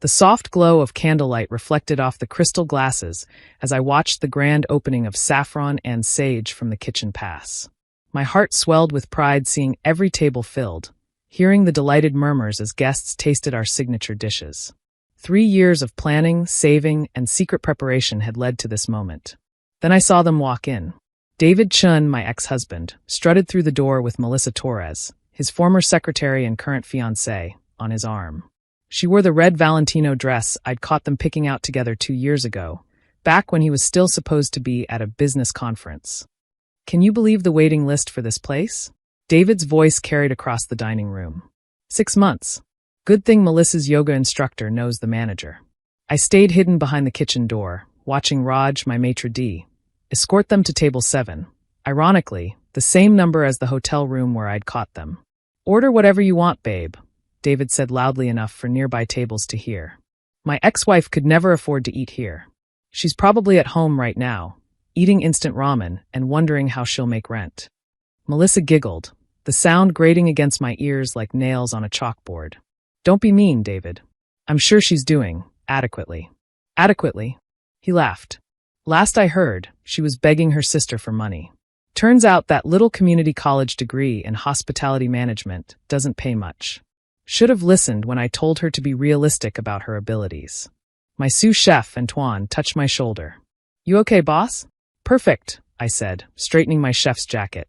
The soft glow of candlelight reflected off the crystal glasses as I watched the grand opening of Saffron and Sage from the kitchen pass. My heart swelled with pride seeing every table filled, hearing the delighted murmurs as guests tasted our signature dishes. 3 years of planning, saving, and secret preparation had led to this moment. Then I saw them walk in. David Chun, my ex-husband, strutted through the door with Melissa Torres, his former secretary and current fiancée, on his arm. She wore the red Valentino dress I'd caught them picking out together 2 years ago, back when he was still supposed to be at a business conference. "Can you believe the waiting list for this place?" David's voice carried across the dining room. 6 months. Good thing Melissa's yoga instructor knows the manager. I stayed hidden behind the kitchen door, watching Raj, my maitre d', escort them to table 7. Ironically, the same number as the hotel room where I'd caught them. "Order whatever you want, babe," David said loudly enough for nearby tables to hear. My ex-wife could never afford to eat here. She's probably at home right now, eating instant ramen and wondering how she'll make rent. Melissa giggled, the sound grating against my ears like nails on a chalkboard. "Don't be mean, David. I'm sure she's doing adequately." "Adequately?" He laughed. "Last I heard, she was begging her sister for money. Turns out that little community college degree in hospitality management doesn't pay much. Should have listened when I told her to be realistic about her abilities." My sous chef, Antoine, touched my shoulder. "You okay, boss?" "Perfect," I said, straightening my chef's jacket.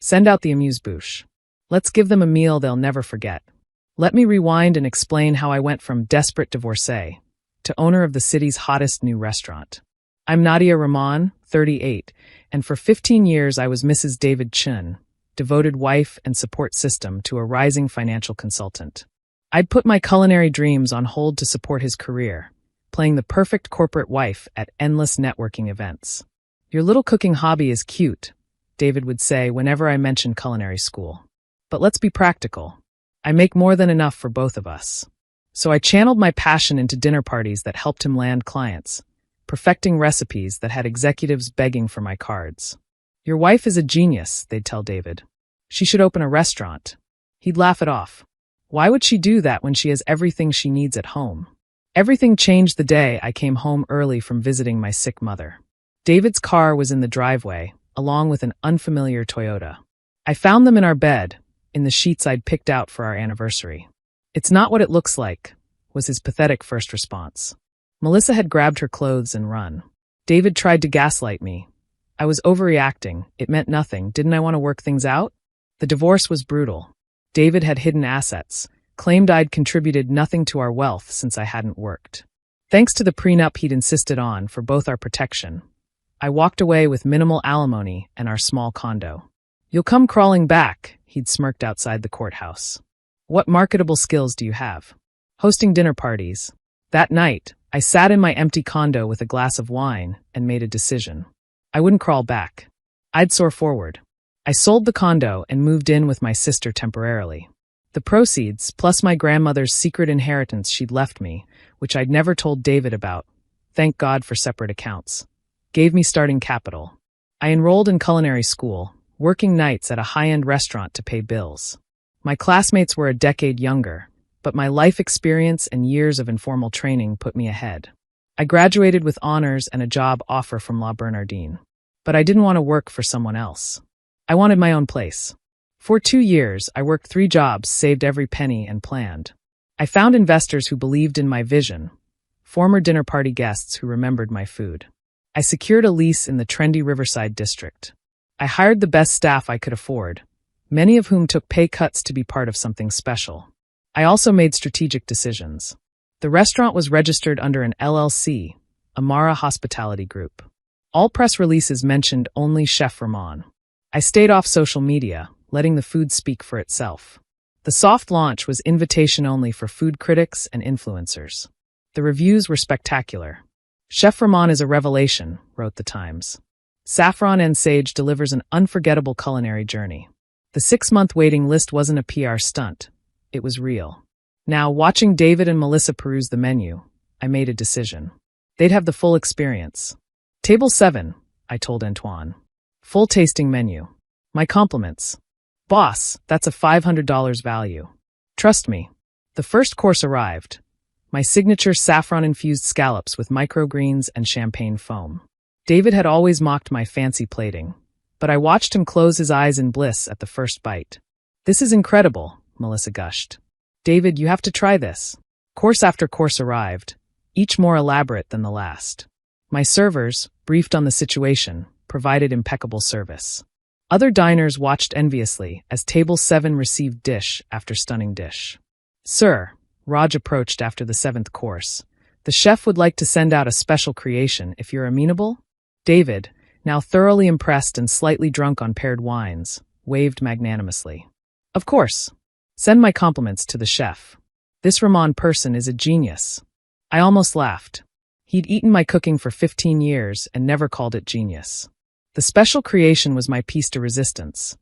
"Send out the amuse-bouche. Let's give them a meal they'll never forget." Let me rewind and explain how I went from desperate divorcee to owner of the city's hottest new restaurant. I'm Nadia Rahman, 38, and for 15 years I was Mrs. David Chun, devoted wife and support system to a rising financial consultant. I'd put my culinary dreams on hold to support his career, playing the perfect corporate wife at endless networking events. "Your little cooking hobby is cute," David would say whenever I mentioned culinary school. "But let's be practical. I make more than enough for both of us." So I channeled my passion into dinner parties that helped him land clients, perfecting recipes that had executives begging for my cards. "Your wife is a genius," they'd tell David. "She should open a restaurant." He'd laugh it off. "Why would she do that when she has everything she needs at home?" Everything changed the day I came home early from visiting my sick mother. David's car was in the driveway, along with an unfamiliar Toyota. I found them in our bed, in the sheets I'd picked out for our anniversary. "It's not what it looks like," was his pathetic first response. Melissa had grabbed her clothes and run. David tried to gaslight me. I was overreacting. It meant nothing. Didn't I want to work things out? The divorce was brutal. David had hidden assets, claimed I'd contributed nothing to our wealth since I hadn't worked. Thanks to the prenup he'd insisted on for both our protection, I walked away with minimal alimony and our small condo. "You'll come crawling back," he'd smirked outside the courthouse. "What marketable skills do you have?" "Hosting dinner parties." That night, I sat in my empty condo with a glass of wine and made a decision. I wouldn't crawl back. I'd soar forward. I sold the condo and moved in with my sister temporarily. The proceeds, plus my grandmother's secret inheritance she'd left me, which I'd never told David about, thank God for separate accounts, gave me starting capital. I enrolled in culinary school, working nights at a high-end restaurant to pay bills. My classmates were a decade younger, but my life experience and years of informal training put me ahead. I graduated with honors and a job offer from La Bernardine. But I didn't want to work for someone else. I wanted my own place. For 2 years, I worked 3 jobs, saved every penny, and planned. I found investors who believed in my vision, former dinner party guests who remembered my food. I secured a lease in the trendy Riverside district. I hired the best staff I could afford, many of whom took pay cuts to be part of something special. I also made strategic decisions. The restaurant was registered under an LLC, Amara Hospitality Group. All press releases mentioned only Chef Rahman. I stayed off social media, letting the food speak for itself. The soft launch was invitation only for food critics and influencers. The reviews were spectacular. "Chef Rahman is a revelation," wrote the Times. Saffron Sage delivers an unforgettable culinary journey. The 6-month waiting list wasn't a PR stunt. It was real. Now, watching David and Melissa peruse the menu, I made a decision. They'd have the full experience. "Table 7, I told Antoine. "Full tasting menu. My compliments." "Boss, that's a $500 value." "Trust me." The first course arrived. my signature saffron-infused scallops with microgreens and champagne foam. David had always mocked my fancy plating, but I watched him close his eyes in bliss at the first bite. "This is incredible," Melissa gushed. "David, you have to try this." Course after course arrived, each more elaborate than the last. My servers, briefed on the situation, provided impeccable service. Other diners watched enviously as Table 7 received dish after stunning dish. "Sir," Raj approached after the 7th course, "the chef would like to send out a special creation if you're amenable." David, now thoroughly impressed and slightly drunk on paired wines, waved magnanimously. "Of course. Send my compliments to the chef. This Rahman person is a genius." I almost laughed. He'd eaten my cooking for 15 years and never called it genius. The special creation was my piece de resistance,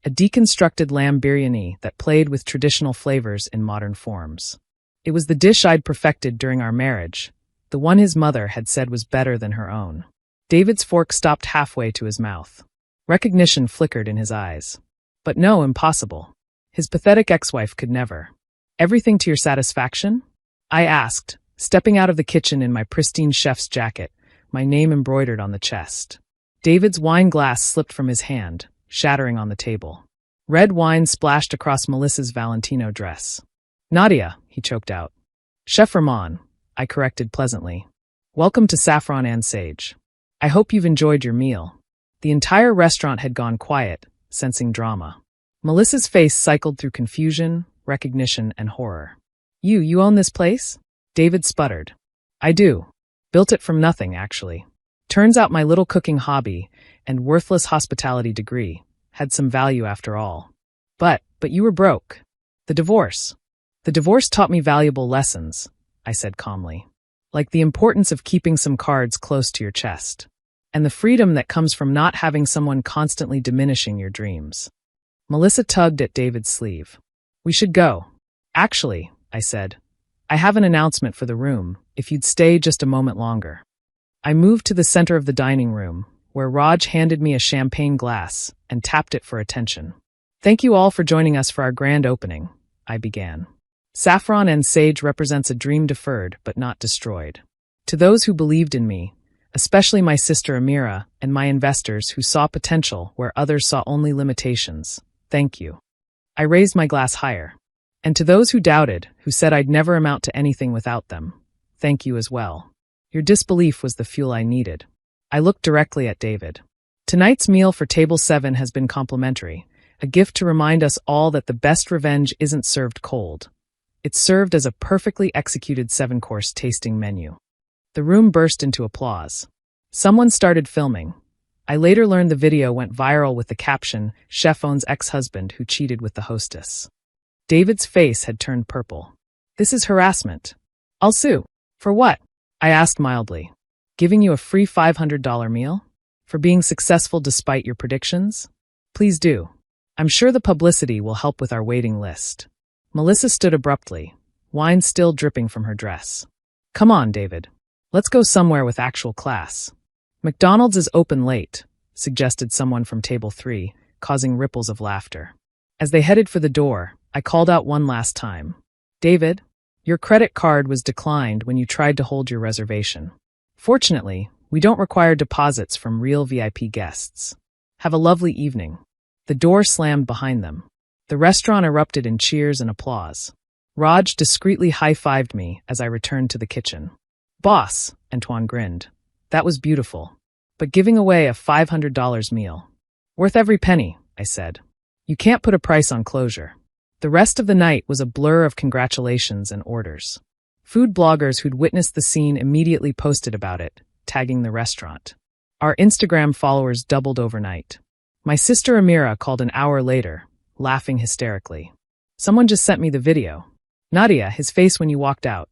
a deconstructed lamb biryani that played with traditional flavors in modern forms. It was the dish I'd perfected during our marriage, the one his mother had said was better than her own. David's fork stopped halfway to his mouth. Recognition flickered in his eyes. But no, impossible. His pathetic ex-wife could never. "Everything to your satisfaction?" I asked, stepping out of the kitchen in my pristine chef's jacket, my name embroidered on the chest. David's wine glass slipped from his hand, shattering on the table. Red wine splashed across Melissa's Valentino dress. "Nadia," he choked out. "Chef Rahman," I corrected pleasantly. "Welcome to Saffron Sage. I hope you've enjoyed your meal." The entire restaurant had gone quiet, sensing drama. Melissa's face cycled through confusion, recognition, and horror. You own this place?" David sputtered. "I do. Built it from nothing, actually. Turns out my little cooking hobby and worthless hospitality degree had some value after all. But you were broke. The divorce. The divorce taught me valuable lessons," I said calmly. "Like the importance of keeping some cards close to your chest. And the freedom that comes from not having someone constantly diminishing your dreams." Melissa tugged at David's sleeve. "We should go." "Actually," I said, "I have an announcement for the room, if you'd stay just a moment longer." I moved to the center of the dining room, where Raj handed me a champagne glass and tapped it for attention. "Thank you all for joining us for our grand opening," I began. "Saffron Sage represents a dream deferred but not destroyed. To those who believed in me, especially my sister Amira and my investors who saw potential where others saw only limitations, thank you." I raised my glass higher. "And to those who doubted, who said I'd never amount to anything without them, thank you as well. Your disbelief was the fuel I needed." I looked directly at David. "Tonight's meal for Table 7 has been complimentary, a gift to remind us all that the best revenge isn't served cold. It's served as a perfectly executed 7-course tasting menu." The room burst into applause. Someone started filming. I later learned the video went viral with the caption, "Chef owns ex-husband who cheated with the hostess." David's face had turned purple. "This is harassment. I'll sue." "For what?" I asked mildly. "Giving you a free $500 meal? For being successful despite your predictions? Please do. I'm sure the publicity will help with our waiting list." Melissa stood abruptly, wine still dripping from her dress. "Come on, David. Let's go somewhere with actual class." "McDonald's is open late," suggested someone from Table 3, causing ripples of laughter. As they headed for the door, I called out one last time. "David, your credit card was declined when you tried to hold your reservation. Fortunately, we don't require deposits from real VIP guests. Have a lovely evening." The door slammed behind them. The restaurant erupted in cheers and applause. Raj discreetly high-fived me as I returned to the kitchen. "Boss," Antoine grinned. "That was beautiful. But giving away a $500 meal. Worth every penny," I said. "You can't put a price on closure." The rest of the night was a blur of congratulations and orders. Food bloggers who'd witnessed the scene immediately posted about it, tagging the restaurant. Our Instagram followers doubled overnight. My sister Amira called an hour later, laughing hysterically. "Someone just sent me the video. Nadia, his face when you walked out.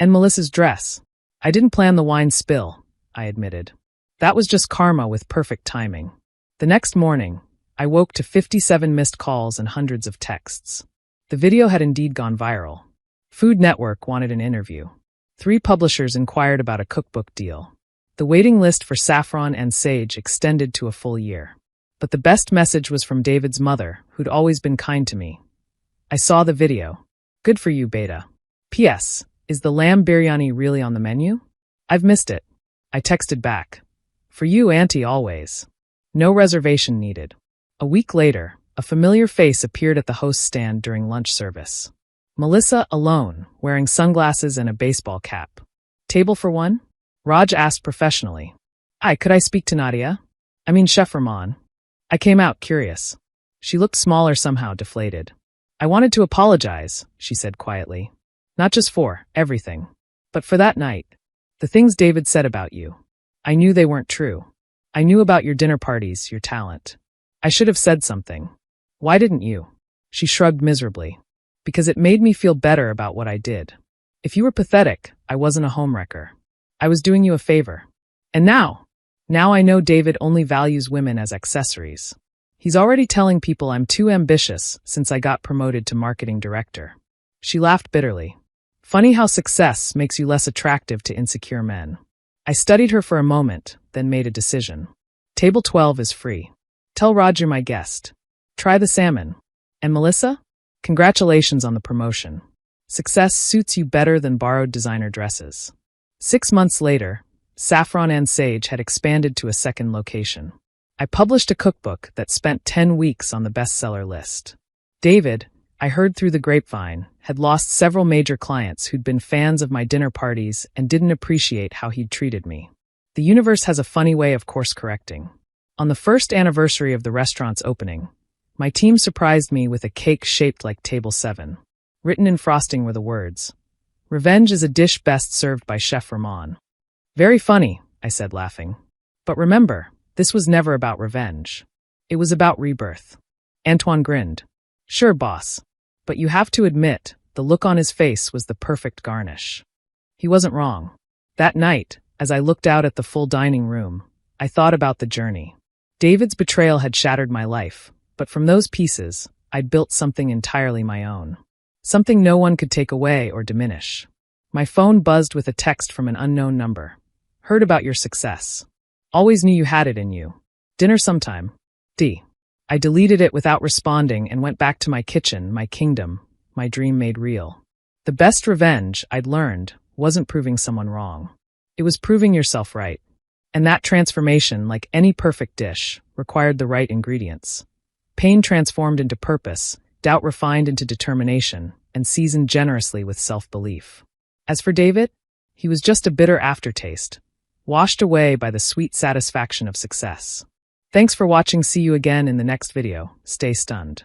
And Melissa's dress. I didn't plan the wine spill," I admitted. "That was just karma with perfect timing." The next morning, I woke to 57 missed calls and hundreds of texts. The video had indeed gone viral. Food Network wanted an interview. 3 publishers inquired about a cookbook deal. The waiting list for Saffron Sage extended to a full year. But the best message was from David's mother, who'd always been kind to me. "I saw the video. Good for you, Beta. P.S. Is the lamb biryani really on the menu? I've missed it. I texted back. For you, Auntie, always. No reservation needed. A week later, a familiar face appeared at the host's stand during lunch service. Melissa, alone, wearing sunglasses and a baseball cap. Table for one? Raj asked professionally. Could I speak to Nadia? Chef Rahman. I came out, curious. She looked smaller somehow, deflated. I wanted to apologize, she said quietly. Not just for everything, but for that night. The things David said about you. I knew they weren't true. I knew about your dinner parties, your talent. I should have said something. Why didn't you? She shrugged miserably. Because it made me feel better about what I did. If you were pathetic, I wasn't a homewrecker. I was doing you a favor. And now I know David only values women as accessories. He's already telling people I'm too ambitious since I got promoted to marketing director. She laughed bitterly. Funny how success makes you less attractive to insecure men. I studied her for a moment, then made a decision. Table 12 is free. Tell Roger my guest. Try the salmon. And Melissa? Congratulations on the promotion. Success suits you better than borrowed designer dresses. 6 months later, Saffron Sage had expanded to a second location. I published a cookbook that spent 10 weeks on the bestseller list. David, I heard through the grapevine, had lost several major clients who'd been fans of my dinner parties and didn't appreciate how he'd treated me. The universe has a funny way of course-correcting. On the first anniversary of the restaurant's opening, my team surprised me with a cake shaped like Table 7. Written in frosting were the words, "Revenge is a dish best served by Chef Rahman." Very funny, I said, laughing. But remember, this was never about revenge. It was about rebirth. Antoine grinned. Sure, boss. But you have to admit, the look on his face was the perfect garnish. He wasn't wrong. That night, as I looked out at the full dining room, I thought about the journey. David's betrayal had shattered my life, but from those pieces, I'd built something entirely my own. Something no one could take away or diminish. My phone buzzed with a text from an unknown number. Heard about your success. Always knew you had it in you. Dinner sometime. D. I deleted it without responding and went back to my kitchen, my kingdom, my dream made real. The best revenge, I'd learned, wasn't proving someone wrong. It was proving yourself right. And that transformation, like any perfect dish, required the right ingredients. Pain transformed into purpose, doubt refined into determination, and seasoned generously with self-belief. As for David, he was just a bitter aftertaste, washed away by the sweet satisfaction of success. Thanks for watching. See you again in the next video. Stay stunned.